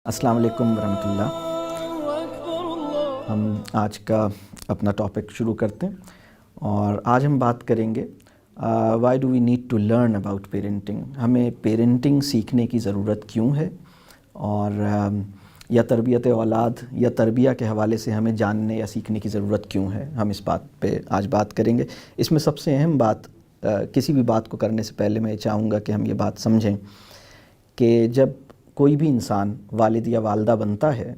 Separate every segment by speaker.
Speaker 1: السلام علیکم ورحمۃ اللہ۔ ہم آج کا اپنا ٹاپک شروع کرتے ہیں اور آج ہم بات کریں گے why do we need to learn about parenting. ہمیں پیرنٹنگ سیکھنے کی ضرورت کیوں ہے، اور یا تربیت اولاد یا تربیہ کے حوالے سے ہمیں جاننے یا سیکھنے کی ضرورت کیوں ہے، ہم اس بات پہ آج بات کریں گے۔ اس میں سب سے اہم بات، کسی بھی بات کو کرنے سے پہلے میں چاہوں گا کہ ہم یہ بات سمجھیں کہ جب کوئی بھی انسان والد یا والدہ بنتا ہے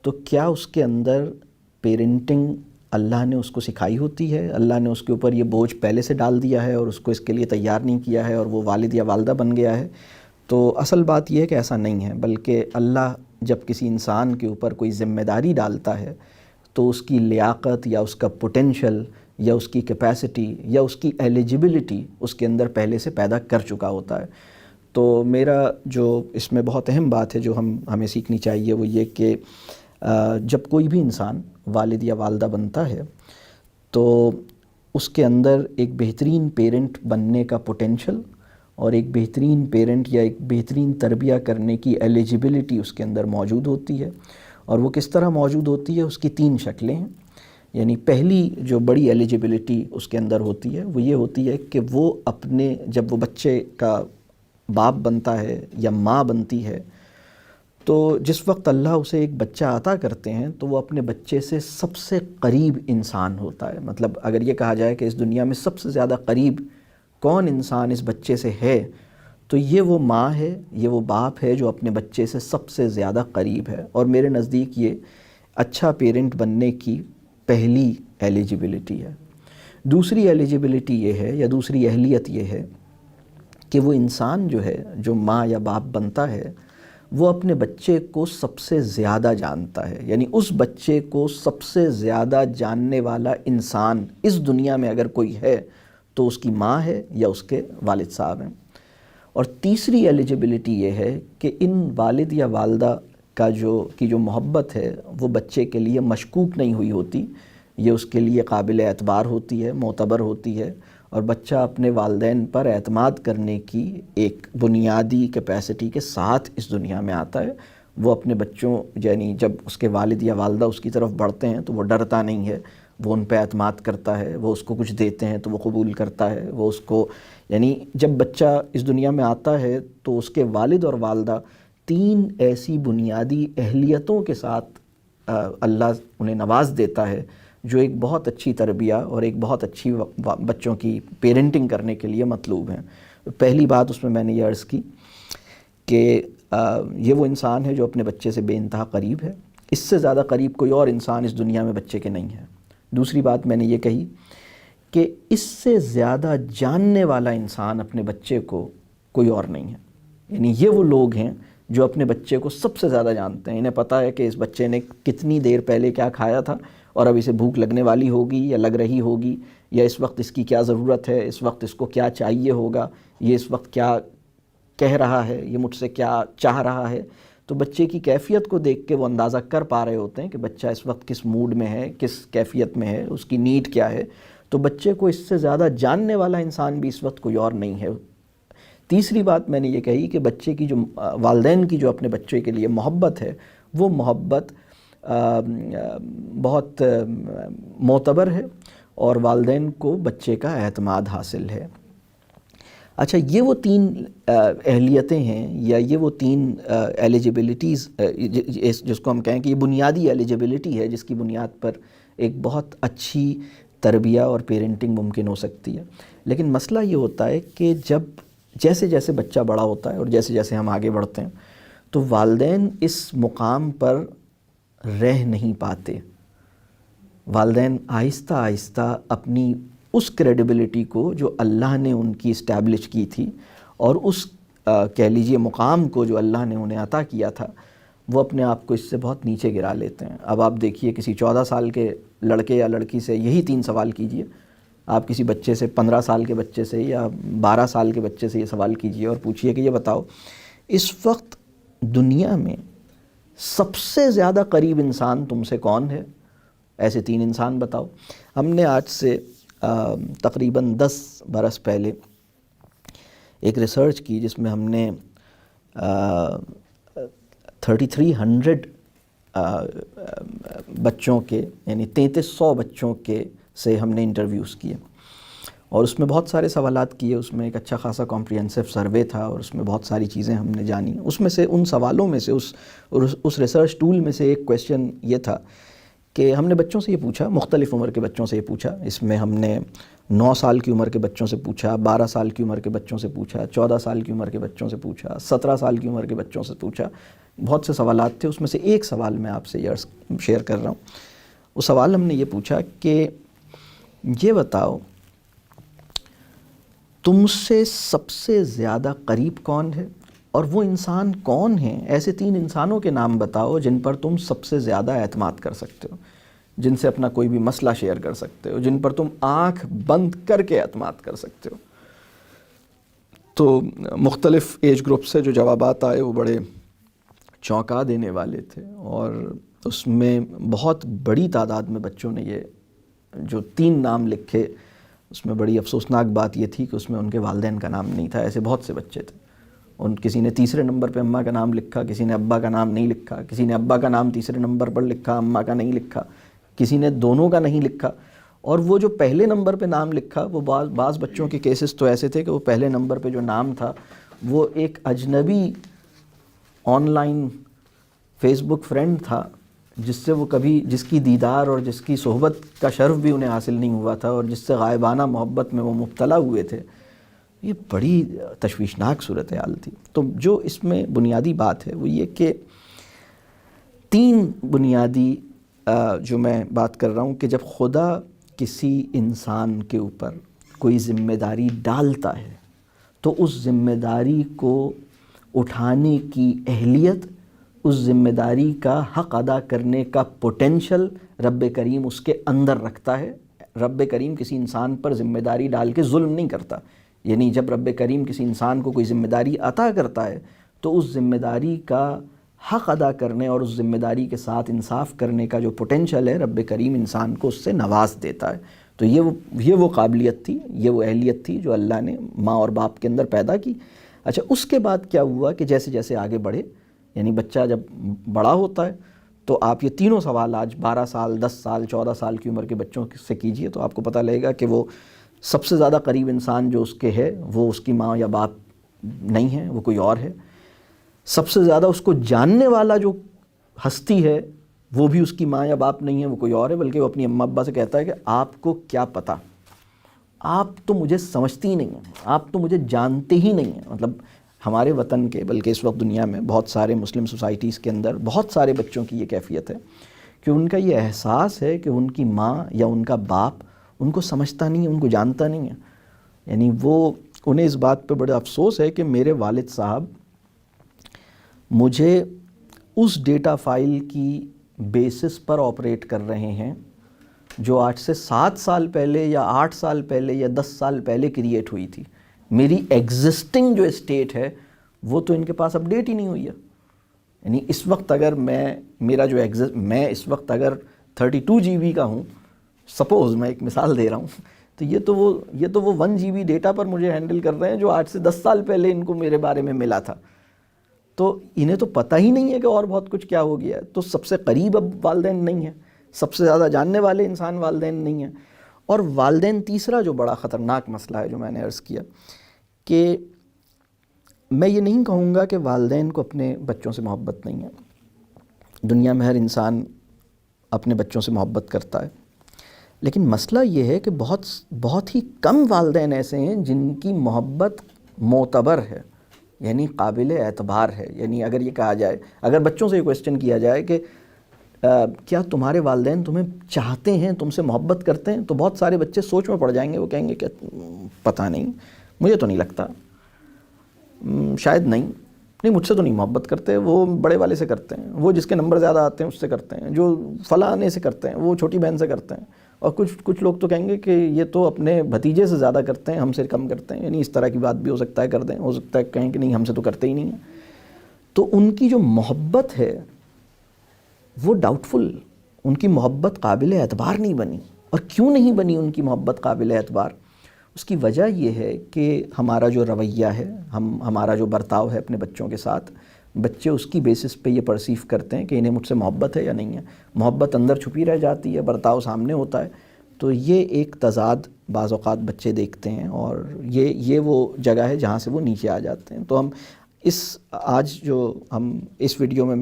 Speaker 1: تو کیا اس کے اندر پیرنٹنگ اللہ نے اس کو سکھائی ہوتی ہے، اللہ نے اس کے اوپر یہ بوجھ پہلے سے ڈال دیا ہے اور اس کو اس کے لیے تیار نہیں کیا ہے اور وہ والد یا والدہ بن گیا ہے؟ تو اصل بات یہ ہے کہ ایسا نہیں ہے، بلکہ اللہ جب کسی انسان کے اوپر کوئی ذمہ داری ڈالتا ہے تو اس کی لیاقت یا اس کا پوٹینشل یا اس کی کیپیسٹی یا اس کی ایلیجبلٹی اس کے اندر پہلے سے پیدا کر چکا ہوتا ہے۔ تو میرا جو اس میں بہت اہم بات ہے جو ہمیں سیکھنی چاہیے وہ یہ کہ جب کوئی بھی انسان والد یا والدہ بنتا ہے تو اس کے اندر ایک بہترین پیرنٹ بننے کا پوٹینشل اور ایک بہترین پیرنٹ یا ایک بہترین تربیہ کرنے کی ایلیجبلٹی اس کے اندر موجود ہوتی ہے۔ اور وہ کس طرح موجود ہوتی ہے؟ اس کی 3 شکلیں ہیں۔ یعنی پہلی جو بڑی ایلیجبلٹی اس کے اندر ہوتی ہے وہ یہ ہوتی ہے کہ وہ اپنے، جب وہ بچے کا باپ بنتا ہے یا ماں بنتی ہے تو جس وقت اللہ اسے ایک بچہ عطا کرتے ہیں تو وہ اپنے بچے سے سب سے قریب انسان ہوتا ہے۔ مطلب اگر یہ کہا جائے کہ اس دنیا میں سب سے زیادہ قریب کون انسان اس بچے سے ہے تو یہ وہ ماں ہے، یہ وہ باپ ہے جو اپنے بچے سے سب سے زیادہ قریب ہے۔ اور میرے نزدیک یہ اچھا پیرنٹ بننے کی پہلی ایلیجبلٹی ہے۔ دوسری ایلیجبلٹی یہ ہے یا دوسری اہلیت یہ ہے کہ وہ انسان جو ہے، جو ماں یا باپ بنتا ہے، وہ اپنے بچے کو سب سے زیادہ جانتا ہے۔ یعنی اس بچے کو سب سے زیادہ جاننے والا انسان اس دنیا میں اگر کوئی ہے تو اس کی ماں ہے یا اس کے والد صاحب ہیں۔ اور تیسری ایلیجبلٹی یہ ہے کہ ان والد یا والدہ کی جو محبت ہے وہ بچے کے لیے مشکوک نہیں ہوئی ہوتی، یہ اس کے لیے قابل اعتبار ہوتی ہے، معتبر ہوتی ہے، اور بچہ اپنے والدین پر اعتماد کرنے کی ایک بنیادی کیپیسٹی کے ساتھ اس دنیا میں آتا ہے۔ وہ اپنے بچوں، یعنی جب اس کے والد یا والدہ اس کی طرف بڑھتے ہیں تو وہ ڈرتا نہیں ہے، وہ ان پہ اعتماد کرتا ہے، وہ اس کو کچھ دیتے ہیں تو وہ قبول کرتا ہے، وہ اس کو، یعنی جب بچہ اس دنیا میں آتا ہے تو اس کے والد اور والدہ 3 ایسی بنیادی اہلیتوں کے ساتھ اللہ انہیں نواز دیتا ہے جو ایک بہت اچھی تربیہ اور ایک بہت اچھی بچوں کی پیرنٹنگ کرنے کے لیے مطلوب ہیں۔ پہلی بات اس میں نے یہ عرض کی کہ یہ وہ انسان ہے جو اپنے بچے سے بے انتہا قریب ہے، اس سے زیادہ قریب کوئی اور انسان اس دنیا میں بچے کے نہیں ہے۔ دوسری بات میں نے یہ کہی کہ اس سے زیادہ جاننے والا انسان اپنے بچے کو کوئی اور نہیں ہے۔ یعنی یہ وہ لوگ ہیں جو اپنے بچے کو سب سے زیادہ جانتے ہیں، انہیں پتہ ہے کہ اس بچے نے کتنی دیر پہلے کیا کھایا تھا اور اب اسے بھوک لگنے والی ہوگی یا لگ رہی ہوگی، یا اس وقت اس کی کیا ضرورت ہے، اس وقت اس کو کیا چاہیے ہوگا، یہ اس وقت کیا کہہ رہا ہے، یہ مجھ سے کیا چاہ رہا ہے۔ تو بچے کی کیفیت کو دیکھ کے وہ اندازہ کر پا رہے ہوتے ہیں کہ بچہ اس وقت کس موڈ میں ہے، کس کیفیت میں ہے، اس کی نیڈ کیا ہے۔ تو بچے کو اس سے زیادہ جاننے والا انسان بھی اس وقت کوئی اور نہیں ہے۔ تیسری بات میں نے یہ کہی کہ بچے کی جو والدین کی جو اپنے بچے کے لیے محبت ہے وہ محبت بہت معتبر ہے اور والدین کو بچے کا اعتماد حاصل ہے۔ اچھا، یہ وہ 3 اہلیتیں ہیں یا یہ وہ 3 ایلیجبلٹیز جس کو ہم کہیں کہ یہ بنیادی ایلیجبلٹی ہے جس کی بنیاد پر ایک بہت اچھی تربیہ اور پیرنٹنگ ممکن ہو سکتی ہے۔ لیکن مسئلہ یہ ہوتا ہے کہ جیسے جیسے بچہ بڑا ہوتا ہے اور جیسے جیسے ہم آگے بڑھتے ہیں تو والدین اس مقام پر رہ نہیں پاتے۔ والدین آہستہ آہستہ اپنی اس کریڈیبلٹی کو جو اللہ نے ان کی اسٹیبلش کی تھی اور اس کہہ لیجئے مقام کو جو اللہ نے انہیں عطا کیا تھا، وہ اپنے آپ کو اس سے بہت نیچے گرا لیتے ہیں۔ اب آپ دیکھیے کسی 14 سال کے لڑکے یا لڑکی سے یہی 3 سوال کیجئے، آپ کسی بچے سے 15 سال کے بچے سے یا 12 سال کے بچے سے یہ سوال کیجئے اور پوچھئے کہ یہ بتاؤ اس وقت دنیا میں سب سے زیادہ قریب انسان تم سے کون ہے؟ ایسے 3 انسان بتاؤ۔ ہم نے آج سے تقریباً 10 برس پہلے ایک ریسرچ کی جس میں ہم نے 3300 بچوں کے یعنی 3300 بچوں کے سے ہم نے انٹرویوز کیے، اور اس میں بہت سارے سوالات کیے. اس میں ایک اچھا خاصا کمپریہنسو سروے تھا، اور اس میں بہت ساری چیزیں ہم نے جانی. اس میں سے ان سوالوں میں سے اس ریسرچ ٹول میں سے ایک کویشچن یہ تھا کہ ہم نے بچوں سے یہ پوچھا، مختلف عمر کے بچوں سے یہ پوچھا. اس میں ہم نے 9 سال کی عمر کے بچوں سے پوچھا، 12 سال کی عمر کے بچوں سے پوچھا، 14 سال کی عمر کے بچوں سے پوچھا، 17 سال کی عمر کے بچوں سے پوچھا. بہت سے سوالات تھے. اس میں سے ایک سوال میں آپ سے شیئر کر رہا ہوں. وہ سوال ہم نے یہ پوچھا کہ یہ بتاؤ تم سے سب سے زیادہ قریب کون ہے، اور وہ انسان کون ہیں، ایسے 3 انسانوں کے نام بتاؤ جن پر تم سب سے زیادہ اعتماد کر سکتے ہو، جن سے اپنا کوئی بھی مسئلہ شیئر کر سکتے ہو، جن پر تم آنکھ بند کر کے اعتماد کر سکتے ہو. تو مختلف ایج گروپ سے جو جوابات آئے وہ بڑے چونکا دینے والے تھے، اور اس میں بہت بڑی تعداد میں بچوں نے یہ جو 3 نام لکھے. اس میں بڑی افسوسناک بات یہ تھی کہ اس میں ان کے والدین کا نام نہیں تھا. ایسے بہت سے بچے تھے. کسی نے تیسرے نمبر پہ اماں کا نام لکھا، کسی نے ابا کا نام نہیں لکھا، کسی نے ابا کا نام تیسرے نمبر پر لکھا، اماں کا نہیں لکھا، کسی نے دونوں کا نہیں لکھا. اور وہ جو پہلے نمبر پہ نام لکھا، وہ بعض بچوں کے کیسز تو ایسے تھے کہ وہ پہلے نمبر پہ جو نام تھا وہ ایک اجنبی online Facebook friend تھا، جس کی دیدار اور جس کی صحبت کا شرف بھی انہیں حاصل نہیں ہوا تھا، اور جس سے غائبانہ محبت میں وہ مبتلا ہوئے تھے. یہ بڑی تشویشناک صورتحال تھی. تو جو اس میں بنیادی بات ہے وہ یہ کہ 3 بنیادی جو میں بات کر رہا ہوں کہ جب خدا کسی انسان کے اوپر کوئی ذمہ داری ڈالتا ہے تو اس ذمہ داری کو اٹھانے کی اہلیت، اس ذمہ داری کا حق ادا کرنے کا پوٹینشل رب کریم اس کے اندر رکھتا ہے. رب کریم کسی انسان پر ذمہ داری ڈال کے ظلم نہیں کرتا. یعنی جب رب کریم کسی انسان کو کوئی ذمہ داری عطا کرتا ہے تو اس ذمہ داری کا حق ادا کرنے اور اس ذمہ داری کے ساتھ انصاف کرنے کا جو پوٹینشل ہے رب کریم انسان کو اس سے نواز دیتا ہے. تو یہ وہ قابلیت تھی، یہ وہ اہلیت تھی جو اللہ نے ماں اور باپ کے اندر پیدا کی. اچھا، اس کے بعد کیا ہوا کہ جیسے جیسے آگے بڑھے، یعنی بچہ جب بڑا ہوتا ہے تو آپ یہ تینوں سوال آج 12 سال، 10 سال، 14 سال کی عمر کے بچوں سے کیجئے تو آپ کو پتہ لگے گا کہ وہ سب سے زیادہ قریب انسان جو اس کے ہے وہ اس کی ماں یا باپ نہیں ہے، وہ کوئی اور ہے. سب سے زیادہ اس کو جاننے والا جو ہستی ہے وہ بھی اس کی ماں یا باپ نہیں ہے، وہ کوئی اور ہے، بلکہ وہ اپنی اماں ابا سے کہتا ہے کہ آپ کو کیا پتہ، آپ تو مجھے سمجھتی ہی نہیں ہیں، آپ تو مجھے جانتے ہی نہیں ہیں. مطلب ہمارے وطن کے، بلکہ اس وقت دنیا میں بہت سارے مسلم سوسائٹیز کے اندر بہت سارے بچوں کی یہ کیفیت ہے کہ ان کا یہ احساس ہے کہ ان کی ماں یا ان کا باپ ان کو سمجھتا نہیں ہے، ان کو جانتا نہیں ہے. یعنی انہیں اس بات پہ بڑا افسوس ہے کہ میرے والد صاحب مجھے اس ڈیٹا فائل کی بیسس پر آپریٹ کر رہے ہیں جو آج سے 7 سال پہلے یا 8 سال پہلے یا 10 سال پہلے کریٹ ہوئی تھی. میری ایگزسٹنگ جو اسٹیٹ ہے وہ تو ان کے پاس اپڈیٹ ہی نہیں ہوئی ہے. یعنی اس وقت اگر میں اس وقت اگر 32 GB کا ہوں، سپوز میں ایک مثال دے رہا ہوں، تو یہ تو وہ 1 GB ڈیٹا پر مجھے ہینڈل کر رہے ہیں جو آج سے 10 سال پہلے ان کو میرے بارے میں ملا تھا. تو انہیں تو پتہ ہی نہیں ہے کہ اور بہت کچھ کیا ہو گیا ہے. تو سب سے قریب اب والدین نہیں ہیں، سب سے زیادہ جاننے والے انسان والدین نہیں ہیں. اور والدین تیسرا جو بڑا خطرناک مسئلہ ہے جو میں نے عرض کیا کہ میں یہ نہیں کہوں گا کہ والدین کو اپنے بچوں سے محبت نہیں ہے. دنیا میں ہر انسان اپنے بچوں سے محبت کرتا ہے، لیکن مسئلہ یہ ہے کہ بہت ہی کم والدین ایسے ہیں جن کی محبت معتبر ہے، یعنی قابل اعتبار ہے. یعنی اگر یہ کہا جائے، اگر بچوں سے یہ کویسچن کیا جائے کہ کیا تمہارے والدین تمہیں چاہتے ہیں، تم سے محبت کرتے ہیں، تو بہت سارے بچے سوچ میں پڑ جائیں گے. وہ کہیں گے کہ پتہ نہیں، مجھے تو نہیں لگتا، شاید نہیں، مجھ سے تو نہیں محبت کرتے، وہ بڑے والے سے کرتے ہیں، وہ جس کے نمبر زیادہ آتے ہیں اس سے کرتے ہیں، جو فلاں آنے سے کرتے ہیں، وہ چھوٹی بہن سے کرتے ہیں. اور کچھ لوگ تو کہیں گے کہ یہ تو اپنے بھتیجے سے زیادہ کرتے ہیں، ہم سے کم کرتے ہیں. یعنی اس طرح کی بات بھی ہو سکتا ہے کر دیں، ہو سکتا ہے کہیں کہ نہیں ہم سے تو کرتے ہی نہیں ہیں. تو ان کی جو محبت ہے وہ ڈاؤٹ فل، ان کی محبت قابل اعتبار نہیں بنی. اور کیوں نہیں بنی ان کی محبت قابل اعتبار؟ اس کی وجہ یہ ہے کہ ہمارا جو رویہ ہے، ہمارا جو برتاؤ ہے اپنے بچوں کے ساتھ، بچے اس کی بیسس پہ یہ پرسیو کرتے ہیں کہ انہیں مجھ سے محبت ہے یا نہیں ہے. محبت اندر چھپی رہ جاتی ہے، برتاؤ سامنے ہوتا ہے. تو یہ ایک تضاد بعض اوقات بچے دیکھتے ہیں، اور یہ وہ جگہ ہے جہاں سے وہ نیچے آ جاتے ہیں. تو ہم آج جو ہم اس ویڈیو میں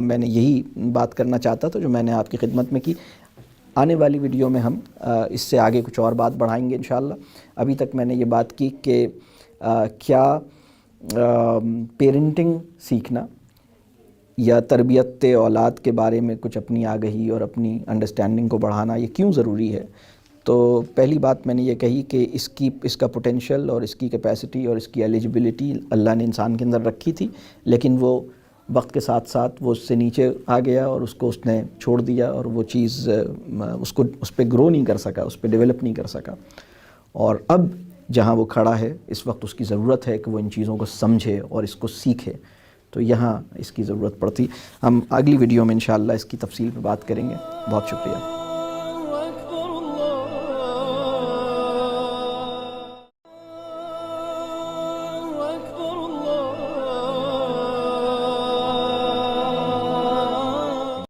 Speaker 1: میں نے یہی بات کرنا چاہتا تھا جو میں نے آپ کی خدمت میں کی. آنے والی ویڈیو میں ہم اس سے آگے کچھ اور بات بڑھائیں گے انشاءاللہ. ابھی تک میں نے یہ بات کی کہ کیا پیرنٹنگ سیکھنا یا تربیت اولاد کے بارے میں کچھ اپنی آگہی اور اپنی انڈرسٹینڈنگ کو بڑھانا یہ کیوں ضروری ہے. تو پہلی بات میں نے یہ کہی کہ اس کا پوٹینشیل اور اس کی کیپیسٹی اور اس کی ایلیجبلٹی اللہ نے انسان کے اندر رکھی تھی، لیکن وہ وقت کے ساتھ ساتھ وہ اس سے نیچے آ گیا اور اس کو اس نے چھوڑ دیا، اور وہ چیز اس پہ گرو نہیں کر سکا، اس پہ ڈیولپ نہیں کر سکا. اور اب جہاں وہ کھڑا ہے اس وقت اس کی ضرورت ہے کہ وہ ان چیزوں کو سمجھے اور اس کو سیکھے. تو یہاں اس کی ضرورت پڑتی. ہم اگلی ویڈیو میں انشاءاللہ اس کی تفصیل پہ بات کریں گے. بہت شکریہ.